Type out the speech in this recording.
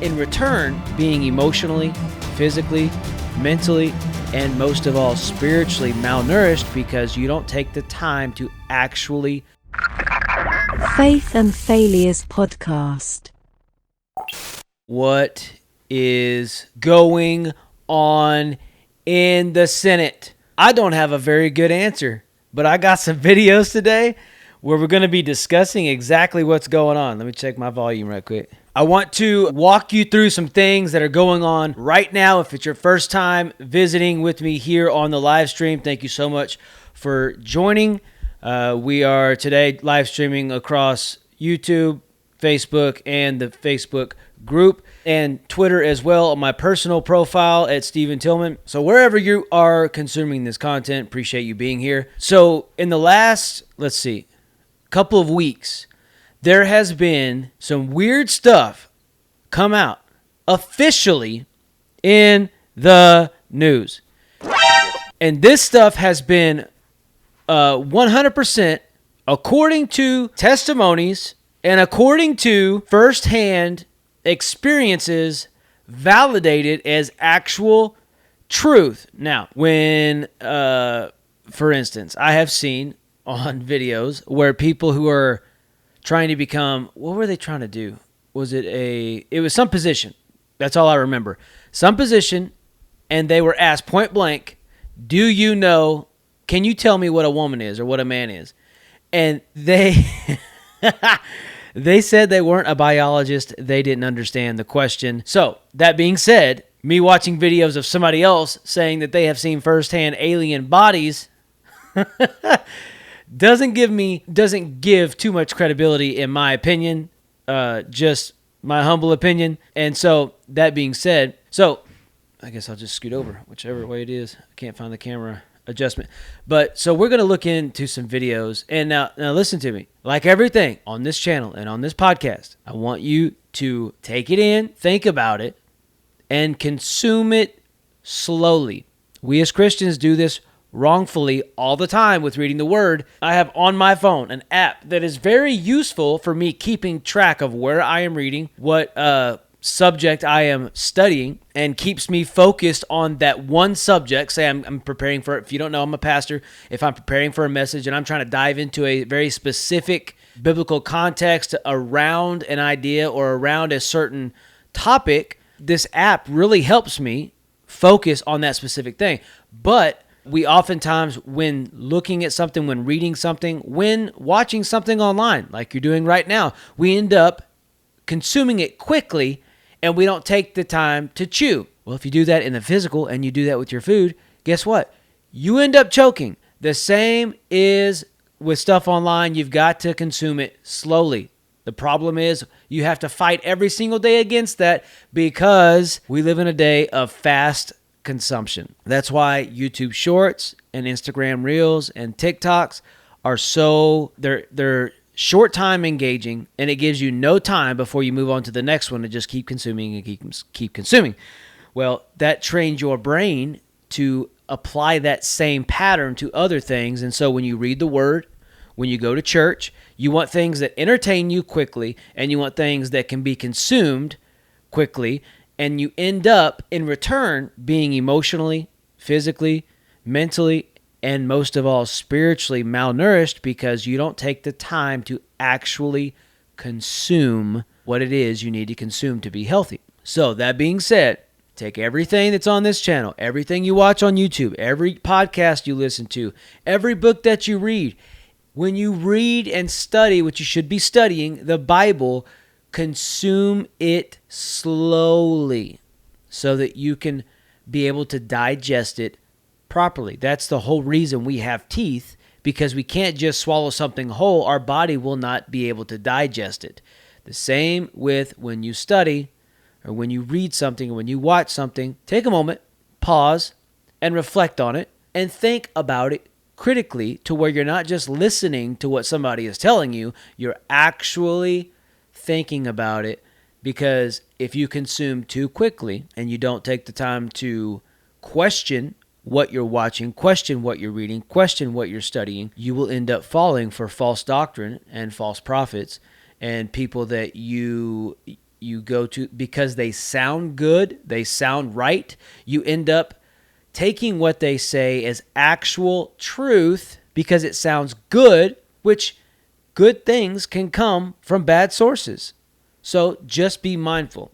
In return, being emotionally, physically, mentally, and most of all, spiritually malnourished because you don't take the time to actually... Faith and Failures Podcast. What is going on in the Senate? I don't have a very good answer, but I got some videos today where we're going to be discussing exactly what's going on. Let me check my volume right quick. I want to walk you through some things that are going on right now. If it's your first time visiting with me here on the live stream, thank you so much for joining. We are today live streaming across YouTube, Facebook, and the Facebook group, and Twitter as well on my personal profile at Stephen Tillman. So wherever you are consuming this content, appreciate you being here. So in the last, couple of weeks, there has been some weird stuff come out officially in the news. And this stuff has been 100% according to testimonies and according to firsthand experiences validated as actual truth. Now, when, for instance, I have seen on videos where people who are trying to become, what were they trying to do? It was some position. That's all I remember. Some position, and they were asked point blank, can you tell me what a woman is or what a man is? And they said they weren't a biologist. They didn't understand the question. So that being said, me watching videos of somebody else saying that they have seen firsthand alien bodies doesn't give too much credibility, in my opinion, just my humble opinion. And so that being said, I guess I'll just scoot over whichever way it is. I can't find the camera adjustment. But so we're going to look into some videos. And now listen to me. Like everything on this channel and on this podcast, I want you to take it in, think about it, and consume it slowly. We as Christians do this wrongfully all the time with reading the Word. I have on my phone an app that is very useful for me keeping track of where I am reading, what subject I am studying, and keeps me focused on that one subject. Say I'm preparing for, if you don't know, I'm a pastor. If I'm preparing for a message and I'm trying to dive into a very specific biblical context around an idea or around a certain topic, this app really helps me focus on that specific thing. But we oftentimes, when looking at something, when reading something, when watching something online, like you're doing right now, we end up consuming it quickly and we don't take the time to chew. Well, if you do that in the physical and you do that with your food, guess what? You end up choking. The same is with stuff online. You've got to consume it slowly. The problem is you have to fight every single day against that because we live in a day of fast consumption. That's why YouTube Shorts and Instagram Reels and TikToks are they're short time engaging, and it gives you no time before you move on to the next one to just keep consuming and keep consuming. Well, that trains your brain to apply that same pattern to other things. And so when you read the Word, when you go to church, you want things that entertain you quickly, and you want things that can be consumed quickly. And you end up, in return, being emotionally, physically, mentally, and most of all, spiritually malnourished because you don't take the time to actually consume what it is you need to consume to be healthy. So that being said, take everything that's on this channel, everything you watch on YouTube, every podcast you listen to, every book that you read. When you read and study what you should be studying, the Bible, consume it slowly so that you can be able to digest it properly. That's the whole reason we have teeth, because we can't just swallow something whole. Our body will not be able to digest it. The same with when you study or when you read something or when you watch something. Take a moment, pause, and reflect on it and think about it critically to where you're not just listening to what somebody is telling you, you're actually thinking about it. Because if you consume too quickly and you don't take the time to question what you're watching, question what you're reading, question what you're studying, you will end up falling for false doctrine and false prophets and people that you you go to, because they sound good, they sound right, you end up taking what they say as actual truth because it sounds good, which good things can come from bad sources. So just be mindful.